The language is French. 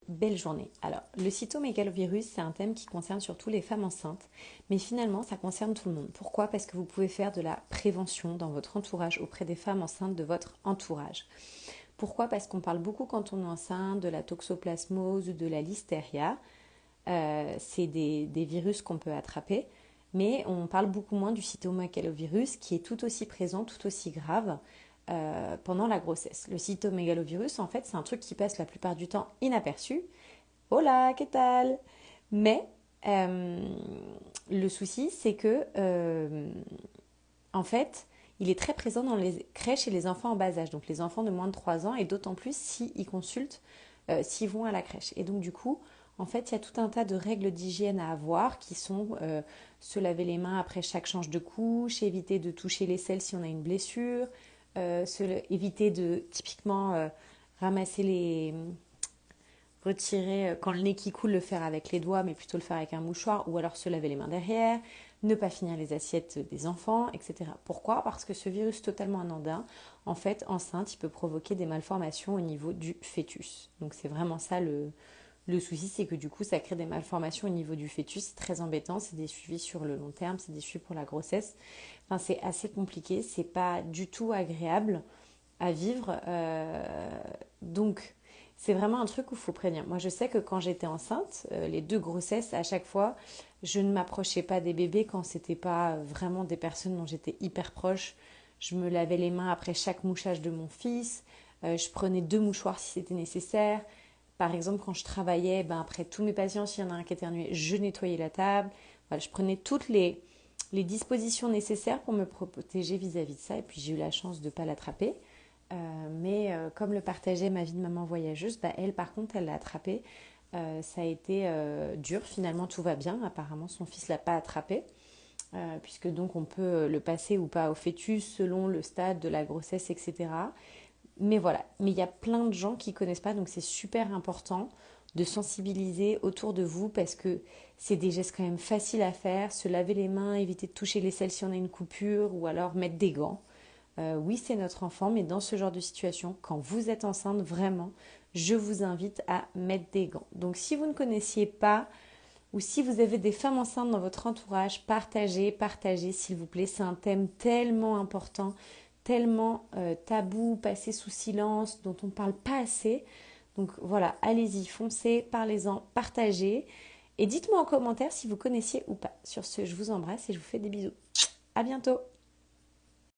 belle journée. Alors, le cytomégalovirus, c'est un thème qui concerne surtout les femmes enceintes, mais finalement, ça concerne tout le monde. Pourquoi? Parce que vous pouvez faire de la prévention dans votre entourage auprès des femmes enceintes de votre entourage. Pourquoi? Parce qu'on parle beaucoup quand on est enceinte de la toxoplasmose ou de la listeria. C'est des virus qu'on peut attraper, mais on parle beaucoup moins du cytomégalovirus qui est tout aussi présent, tout aussi grave pendant la grossesse. Le cytomégalovirus, en fait, c'est un truc qui passe la plupart du temps inaperçu. Hola, ¿qué tal? Mais le souci, c'est que, en fait, il est très présent dans les crèches et les enfants en bas âge, donc les enfants de moins de 3 ans, et d'autant plus s'ils consultent, s'ils vont à la crèche. Et donc, du coup, en fait, il y a tout un tas de règles d'hygiène à avoir qui sont se laver les mains après chaque change de couche, éviter de toucher les selles si on a une blessure, éviter de typiquement ramasser les, retirer quand le nez qui coule, le faire avec les doigts, mais plutôt le faire avec un mouchoir, ou alors se laver les mains derrière, ne pas finir les assiettes des enfants, etc. Pourquoi? Parce que ce virus totalement anodin, en fait, enceinte, il peut provoquer des malformations au niveau du fœtus. Donc c'est vraiment ça le souci, c'est que du coup, ça crée des malformations au niveau du fœtus. C'est très embêtant, c'est des suivis sur le long terme, c'est des suivis pour la grossesse. Enfin, c'est assez compliqué, c'est pas du tout agréable à vivre. Donc, c'est vraiment un truc où il faut prévenir. Moi, je sais que quand j'étais enceinte, les 2 grossesses, à chaque fois, je ne m'approchais pas des bébés quand c'était pas vraiment des personnes dont j'étais hyper proche. Je me lavais les mains après chaque mouchage de mon fils. Je prenais 2 mouchoirs si c'était nécessaire. Par exemple, quand je travaillais, ben, après tous mes patients, s'il y en a un qui éternuait, je nettoyais la table. Voilà, je prenais toutes les dispositions nécessaires pour me protéger vis-à-vis de ça. Et puis j'ai eu la chance de ne pas l'attraper. Mais comme le partageait ma vie de maman voyageuse, bah, elle par contre elle l'a attrapé. Ça a été dur, finalement tout va bien. Apparemment son fils l'a pas attrapé. Puisque donc on peut le passer ou pas au fœtus selon le stade de la grossesse, etc. Mais voilà, mais il y a plein de gens qui ne connaissent pas, donc c'est super important de sensibiliser autour de vous parce que c'est des gestes quand même faciles à faire, se laver les mains, éviter de toucher les selles si on a une coupure ou alors mettre des gants. Oui, c'est notre enfant, mais dans ce genre de situation, quand vous êtes enceinte, vraiment, je vous invite à mettre des gants. Donc si vous ne connaissiez pas ou si vous avez des femmes enceintes dans votre entourage, partagez, s'il vous plaît. C'est un thème tellement important, tellement tabou, passé sous silence, dont on ne parle pas assez. Donc voilà, allez-y, foncez, parlez-en, partagez. Et dites-moi en commentaire si vous connaissiez ou pas. Sur ce, je vous embrasse et je vous fais des bisous. À bientôt!